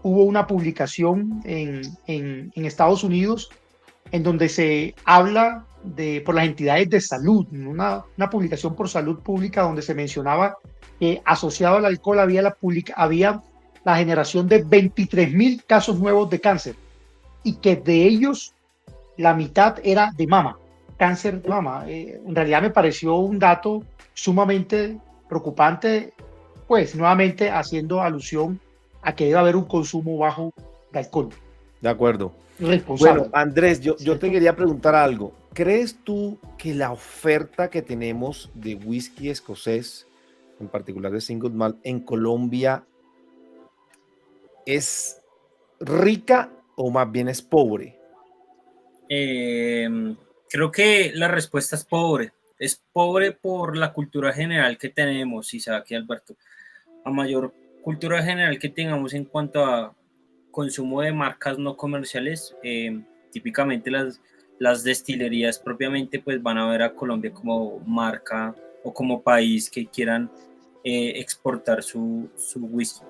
hubo una publicación en Estados Unidos en donde se habla por las entidades de salud, una publicación por salud pública donde se mencionaba que asociado al alcohol había la generación de 23,000 casos nuevos de cáncer, y que de ellos la mitad era de mama, cáncer de mama. En realidad me pareció un dato sumamente preocupante, pues nuevamente haciendo alusión a que debe haber un consumo bajo de alcohol. De acuerdo. Responsable. Bueno, Andrés, yo te quería preguntar algo. ¿Crees tú que la oferta que tenemos de whisky escocés, en particular de single malt, en Colombia es rica o más bien es pobre? Creo que la respuesta es pobre. Es pobre por la cultura general que tenemos, Isaac y Alberto. A mayor cultura general que tengamos en cuanto a consumo de marcas no comerciales, típicamente las destilerías propiamente pues van a ver a Colombia como marca o como país que quieran exportar su whisky.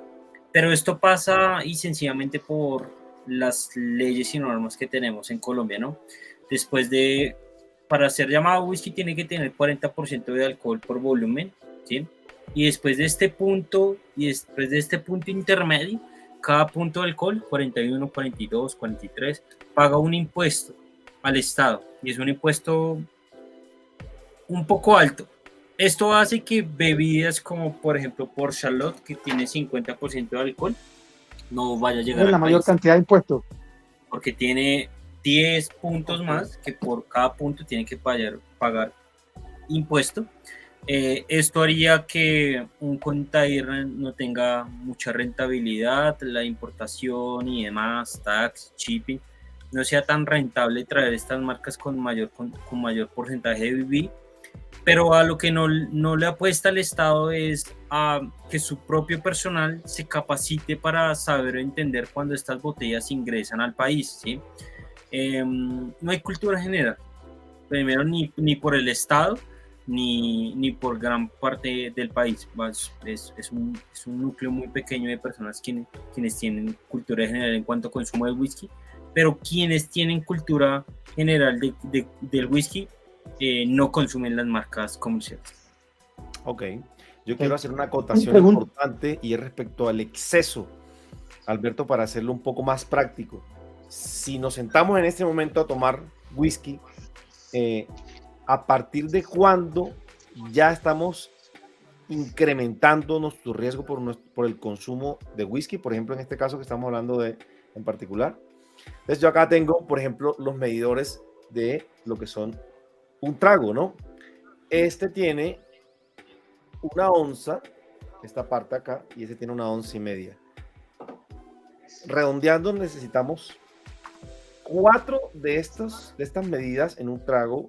Pero esto pasa y sencillamente por las leyes y normas que tenemos en Colombia, ¿no? Para ser llamado whisky tiene que tener 40% de alcohol por volumen, ¿sí? Y después de este punto intermedio, cada punto de alcohol, 41, 42, 43, paga un impuesto al Estado, y es un impuesto un poco alto. Esto hace que bebidas como, por ejemplo, Port Charlotte, que tiene 50% de alcohol, no vaya a llegar a la mayor cantidad de impuestos. Porque tiene 10 puntos más, que por cada punto tiene que pagar impuesto. Esto haría que un container no tenga mucha rentabilidad, la importación y demás, tax, shipping, no sea tan rentable traer estas marcas con mayor porcentaje de BB. Pero a lo que no le apuesta el Estado es a que su propio personal se capacite para saber entender cuando estas botellas ingresan al país, ¿sí? No hay cultura general, primero ni por el Estado, ni por gran parte del país. Es un núcleo muy pequeño de personas quienes tienen cultura general en cuanto a consumo de whisky, pero quienes tienen cultura general del whisky no consumen las marcas comerciales. Ok, yo quiero hacer una acotación importante y es respecto al exceso, Alberto, para hacerlo un poco más práctico. Si nos sentamos en este momento a tomar whisky, ¿a partir de cuándo ya estamos incrementando nuestro riesgo por el consumo de whisky? Por ejemplo, en este caso que estamos hablando en particular. Entonces yo acá tengo, por ejemplo, los medidores de lo que son un trago, ¿no? Este tiene una onza, esta parte acá, y este tiene 1,5 onzas. Redondeando, necesitamos 4 de estas medidas en un trago,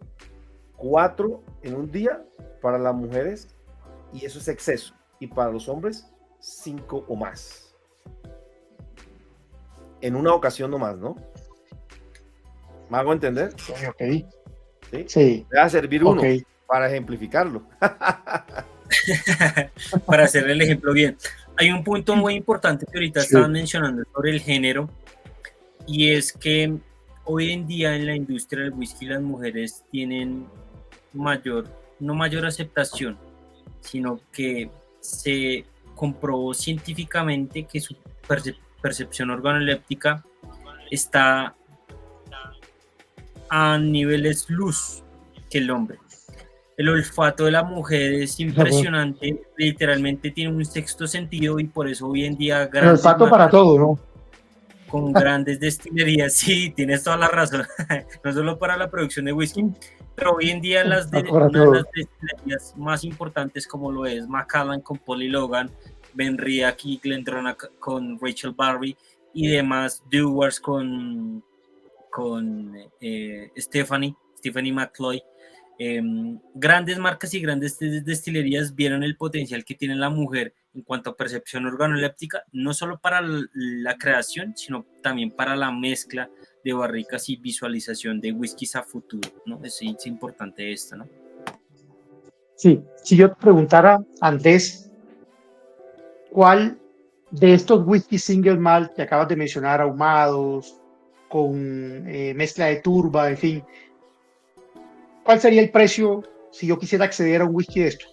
4 en un día para las mujeres, y eso es exceso. Y para los hombres, 5 o más. En una ocasión nomás, ¿no? ¿Me hago entender? Ok. ¿Sí? Voy a servir uno para ejemplificarlo. Para hacer el ejemplo bien. Hay un punto muy importante que ahorita estaban mencionando sobre el género, y es que hoy en día en la industria del whisky las mujeres tienen mayor no mayor aceptación, sino que se comprobó científicamente que su percepción organoléptica está a niveles luz que el hombre. El olfato de la mujer es impresionante, literalmente tiene un sexto sentido y por eso hoy en día El olfato para todo, ¿no? con grandes destilerías, sí, tienes toda la razón, no solo para la producción de whisky, pero hoy en día una de las destilerías más importantes como lo es Macallan con Polly Logan, Benriach y Glendronach con Rachel Barry y demás Dewar's con Stephanie McCloy. Grandes marcas y grandes destilerías vieron el potencial que tiene la mujer en cuanto a percepción organoléptica, no solo para la creación, sino también para la mezcla de barricas y visualización de whiskies a futuro, ¿no? Es importante esto, ¿no? Sí, si yo te preguntara, Andrés, ¿cuál de estos whisky single malt que acabas de mencionar, ahumados, con mezcla de turba, en fin, ¿cuál sería el precio si yo quisiera acceder a un whisky de estos?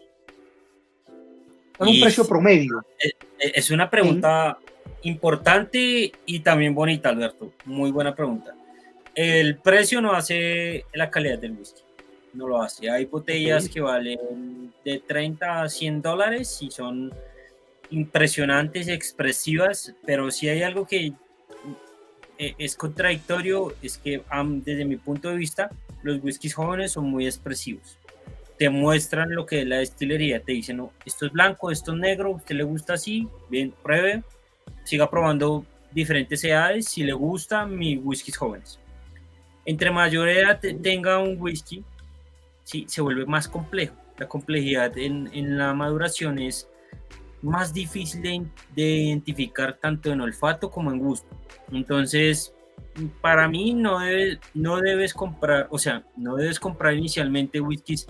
¿Cuál es un precio promedio? Es una pregunta importante y también bonita, Alberto. Muy buena pregunta. El precio no hace la calidad del whisky. No lo hace. Hay botellas que valen de 30 a 100 dólares y son impresionantes, expresivas, pero si hay algo que es contradictorio, es que desde mi punto de vista, los whiskies jóvenes son muy expresivos. Te muestran lo que es la destilería, te dicen, no, esto es blanco, esto es negro, usted le gusta así, bien, pruebe, siga probando diferentes edades, si le gusta, mis whiskies jóvenes. Entre mayor edad tenga un whisky, sí, se vuelve más complejo. La complejidad en la maduración es más difícil de identificar tanto en olfato como en gusto. Entonces, para mí no debes comprar, o sea, no debes comprar inicialmente whiskies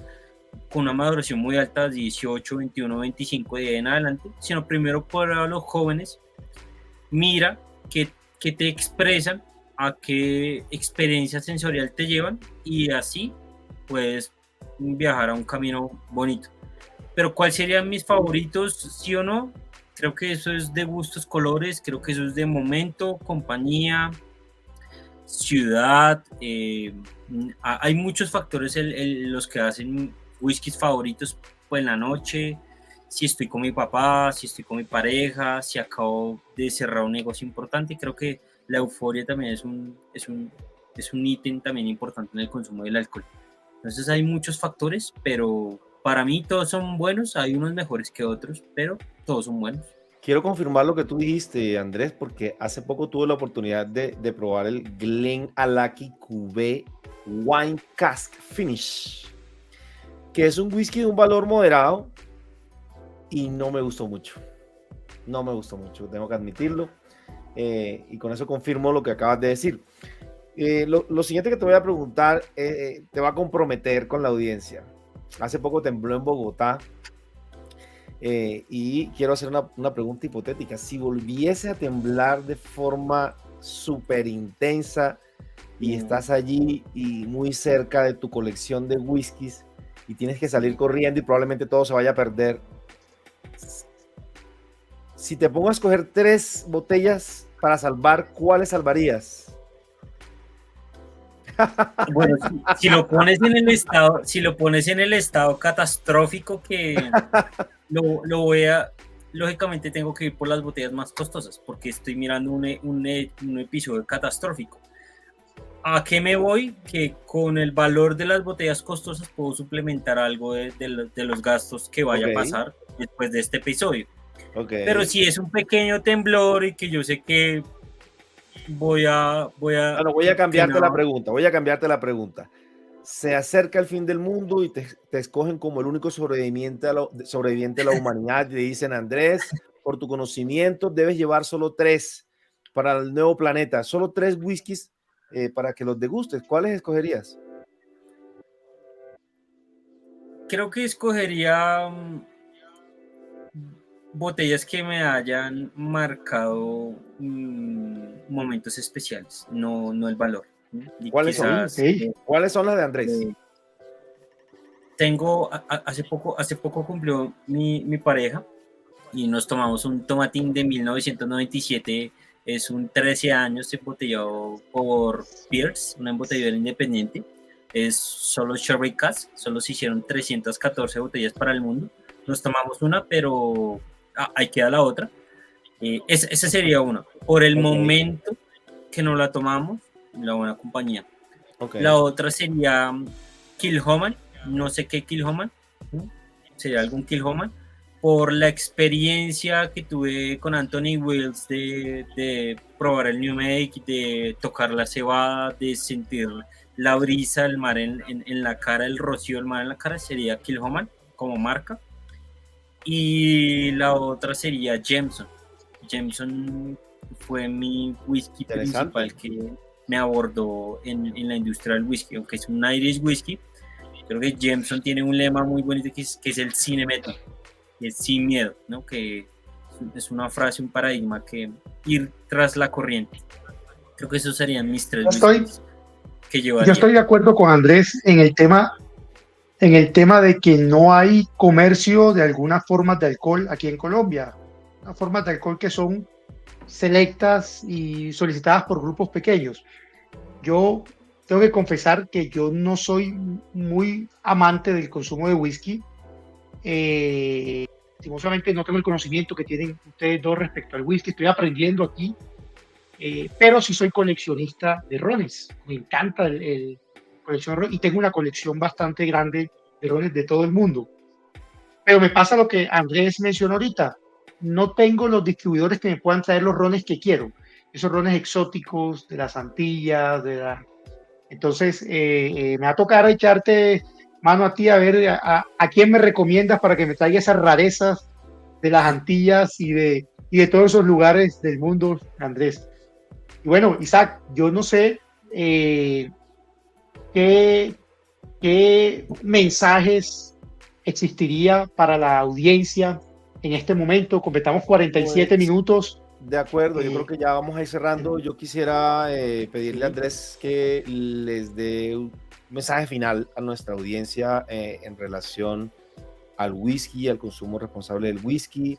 con una maduración muy alta, 18, 21, 25 de ahí en adelante, sino primero para los jóvenes, mira que te expresan, a qué experiencia sensorial te llevan y así puedes viajar a un camino bonito. Pero ¿cuáles serían mis favoritos, sí o no? Creo que eso es de gustos, colores, creo que eso es de momento, compañía, ciudad. Hay muchos factores los que hacen whiskies favoritos pues, en la noche, si estoy con mi papá, si estoy con mi pareja, si acabo de cerrar un negocio importante. Creo que la euforia también es un ítem también importante en el consumo del alcohol. Entonces hay muchos factores, pero para mí todos son buenos, hay unos mejores que otros, pero todos son buenos. Quiero confirmar lo que tú dijiste, Andrés, porque hace poco tuve la oportunidad de probar el GlenAllachie Cuvée Wine Cask Finish, que es un whisky de un valor moderado y no me gustó mucho. No me gustó mucho, tengo que admitirlo. Y con eso confirmo lo que acabas de decir. Lo siguiente que te voy a preguntar te va a comprometer con la audiencia. Hace poco tembló en Bogotá y quiero hacer una pregunta hipotética. Si volviese a temblar de forma súper intensa y estás allí y muy cerca de tu colección de whiskies y tienes que salir corriendo y probablemente todo se vaya a perder, si te pongo a escoger 3 botellas para salvar, ¿cuáles salvarías? Bueno, si lo pones en el estado catastrófico que lo voy a, lógicamente tengo que ir por las botellas más costosas porque estoy mirando un episodio catastrófico. ¿A qué me voy? Que con el valor de las botellas costosas puedo suplementar algo de los gastos que vaya a pasar después de este episodio. Pero si es un pequeño temblor y que yo sé que voy a cambiarte la pregunta. Se acerca el fin del mundo y te escogen como el único sobreviviente a la humanidad y te dicen, Andrés, por tu conocimiento debes llevar solo 3 para el nuevo planeta, solo 3 whiskies para que los degustes. ¿Cuáles escogerías? Creo que escogería botellas que me hayan marcado momentos especiales, no el valor. ¿Cuáles son las de Andrés? hace poco cumplió mi pareja y nos tomamos un tomatín de 1997, es un 13 años embotellado por Pierce, una embotelladora independiente, es solo Sherry Cask, solo se hicieron 314 botellas para el mundo, nos tomamos una, pero ahí queda la otra. Esa sería una. Por el momento que no la tomamos, la buena compañía. La otra sería Kilhoman, no sé qué Kilhoman, sería algún Kilhoman, por la experiencia que tuve con Anthony Wills de probar el New Make, de tocar la cebada, de sentir la brisa del mar en la cara, el rocío del mar en la cara, sería Kilhoman como marca. Y la otra sería Jameson. Jameson fue mi whisky principal que me abordó en la industria del whisky, aunque es un Irish whisky. Creo que Jameson tiene un lema muy bonito que es el Sin Metal, que es sin miedo, ¿no? Que es una frase, un paradigma, que ir tras la corriente. Creo que esos serían mis tres whiskies que llevaría. Yo estoy de acuerdo con Andrés en el tema de que no hay comercio de algunas formas de alcohol aquí en Colombia, unas formas de alcohol que son selectas y solicitadas por grupos pequeños. Yo tengo que confesar que yo no soy muy amante del consumo de whisky. Lastimosamente no tengo el conocimiento que tienen ustedes dos respecto al whisky, estoy aprendiendo aquí, pero sí soy coleccionista de rones, me encanta el colección de rones y tengo una colección bastante grande de rones de todo el mundo. Pero me pasa lo que Andrés mencionó ahorita, no tengo los distribuidores que me puedan traer los rones que quiero, esos rones exóticos de las Antillas, entonces me va a tocar echarte mano a ti a ver a quién me recomiendas para que me traiga esas rarezas de las Antillas y de todos esos lugares del mundo, Andrés. Y bueno, Isaac, yo no sé qué mensajes existiría para la audiencia en este momento. Completamos 47 minutos. De acuerdo, yo creo que ya vamos a ir cerrando. Yo quisiera pedirle a Andrés que les dé un mensaje final a nuestra audiencia en relación al whisky, al consumo responsable del whisky,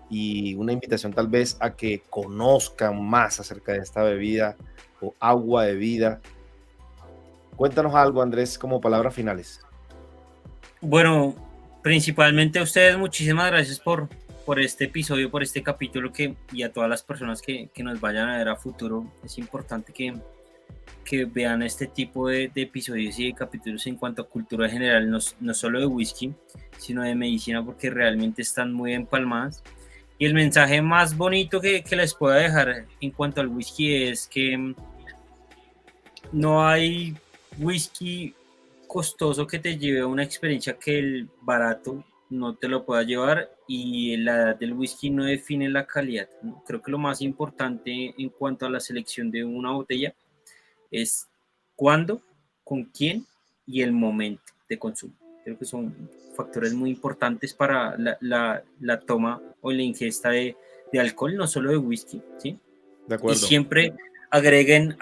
y una invitación tal vez a que conozcan más acerca de esta bebida o agua de vida. Cuéntanos algo, Andrés, como palabras finales. Bueno, principalmente a ustedes, muchísimas gracias por este episodio, por este capítulo, y a todas las personas que nos vayan a ver a futuro. Es importante que vean este tipo de episodios y de capítulos en cuanto a cultura general, no solo de whisky, sino de medicina, porque realmente están muy empalmadas. Y el mensaje más bonito que les pueda dejar en cuanto al whisky es que no hay whisky costoso que te lleve a una experiencia que el barato no te lo pueda llevar, y la edad del whisky no define la calidad, ¿no? Creo que lo más importante en cuanto a la selección de una botella es cuándo, con quién y el momento de consumo. Creo que son factores muy importantes para la toma o la ingesta de alcohol, no solo de whisky, ¿sí? De acuerdo. Y siempre agreguen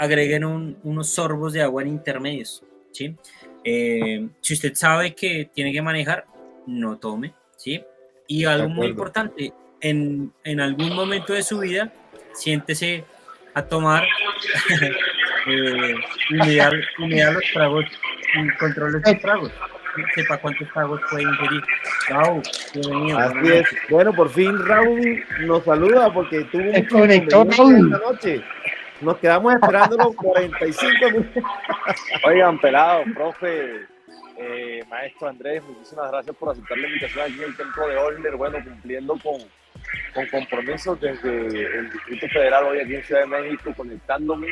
unos sorbos de agua en intermedios, ¿sí? Si usted sabe que tiene que manejar, no tome, ¿sí? Y algo muy importante, en algún momento de su vida, siéntese a tomar y mirar los tragos y controle los tragos. Sepa cuántos tragos puede ingerir. Raúl, bienvenido. Así es. Bueno, por fin Raúl nos saluda porque tuvo un conectó esta noche. Nos quedamos esperándolo 45 minutos. Oigan, pelado, profe, maestro Andrés, muchísimas gracias por aceptar la invitación aquí en el Templo de Olner. Bueno, cumpliendo con compromisos desde el Distrito Federal, hoy aquí en Ciudad de México, conectándome.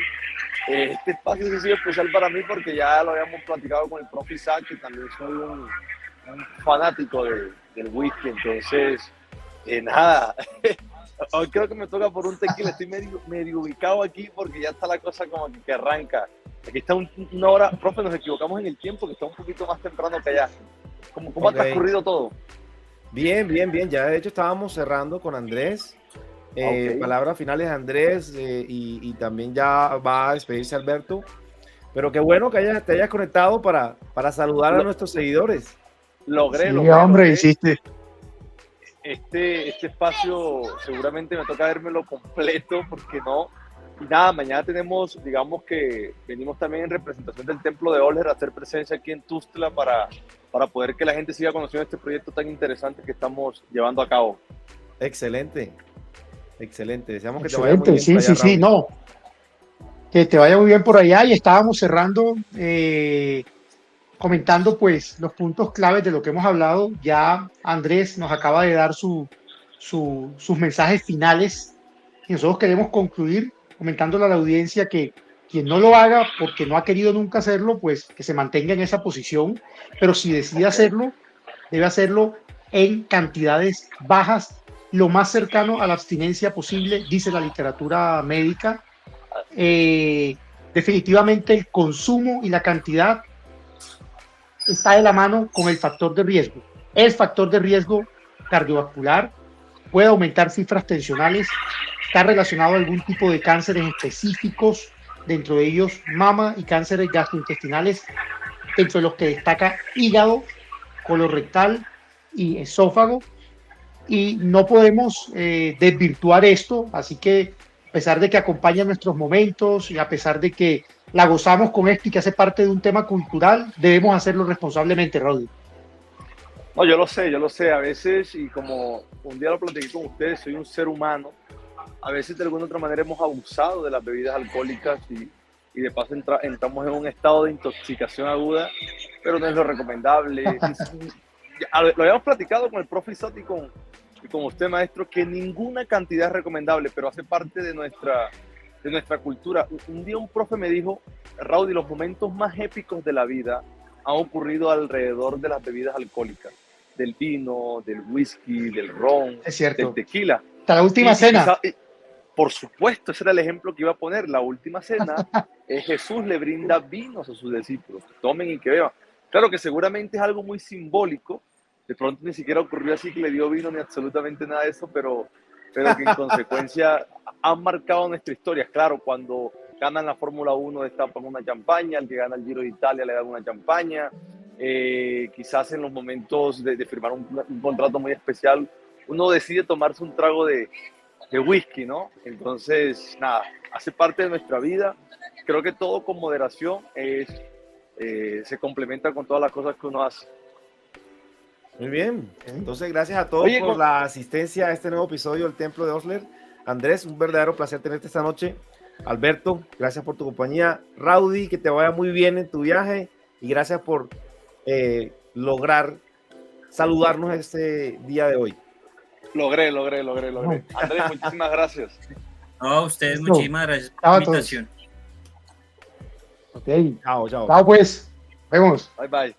Este espacio es sido especial para mí porque ya lo habíamos platicado con el profe Isaac, que también soy un fanático del whisky. Entonces, nada, hoy creo que me toca por un tequila. Estoy medio ubicado aquí porque ya está la cosa como que arranca. Aquí está una hora, profe, nos equivocamos en el tiempo, que está un poquito más temprano que allá. ¿Cómo ha transcurrido todo? Bien. Ya de hecho estábamos cerrando con Andrés. Palabras finales, Andrés, y también ya va a despedirse Alberto. Pero qué bueno que te hayas conectado para saludar a nuestros seguidores. Logré, Sí, logré, hombre, logré. hiciste. Este espacio seguramente me toca vérmelo completo porque no. Y nada, mañana tenemos, digamos que venimos también en representación del Templo de Olher a hacer presencia aquí en Tustla para poder que la gente siga conociendo este proyecto tan interesante que estamos llevando a cabo. Excelente, excelente. Deseamos que te vaya muy Excelente, bien sí, por allá, sí, sí, Raúl. no. Que te vaya muy bien por allá y estábamos cerrando, comentando pues los puntos claves de lo que hemos hablado. Ya Andrés nos acaba de dar sus mensajes finales y nosotros queremos concluir comentándole a la audiencia que quien no lo haga porque no ha querido nunca hacerlo, pues que se mantenga en esa posición, pero si decide hacerlo, debe hacerlo en cantidades bajas, lo más cercano a la abstinencia posible, dice la literatura médica. eh, Definitivamente el consumo y la cantidad está de la mano con el factor de riesgo. El factor de riesgo cardiovascular puede aumentar cifras tensionales, está relacionado a algún tipo de cánceres específicos, dentro de ellos mama y cánceres gastrointestinales, dentro de los que destaca hígado, colorectal y esófago, y no podemos desvirtuar esto, así que a pesar de que acompaña nuestros momentos y a pesar de que la gozamos con esto y que hace parte de un tema cultural, debemos hacerlo responsablemente, Raúl. No, yo lo sé, a veces, y como un día lo platiqué con ustedes, soy un ser humano, a veces de alguna otra manera hemos abusado de las bebidas alcohólicas y de paso entramos en un estado de intoxicación aguda, pero no es lo recomendable. Lo habíamos platicado con el profe Isot y con usted, maestro, que ninguna cantidad es recomendable, pero hace parte de nuestra cultura. Un día un profe me dijo, Raúl, los momentos más épicos de la vida han ocurrido alrededor de las bebidas alcohólicas, del vino, del whisky, del ron, Es cierto. del tequila. Hasta la última cena. Por supuesto, ese era el ejemplo que iba a poner. La última cena, Jesús le brinda vinos a sus discípulos. Tomen y que beban. Claro que seguramente es algo muy simbólico. De pronto ni siquiera ocurrió así que le dio vino ni absolutamente nada de eso, pero que en consecuencia han marcado nuestra historia. Claro, cuando ganan la Fórmula 1 destapan una champaña, el que gana el Giro de Italia le dan una champaña. Quizás en los momentos de firmar un contrato muy especial, uno decide tomarse un trago de whisky, ¿no? Entonces, nada, hace parte de nuestra vida. Creo que todo con moderación se complementa con todas las cosas que uno hace. Muy bien, entonces gracias a todos por la asistencia a este nuevo episodio del Templo de Osler. Andrés, un verdadero placer tenerte esta noche. Alberto, gracias por tu compañía. Raudy, que te vaya muy bien en tu viaje y gracias por lograr saludarnos este día de hoy. Logré. Andrés, muchísimas gracias. No, a ustedes muchísimas gracias por la invitación. Ok. Chao. Chao pues. Vemos. Bye.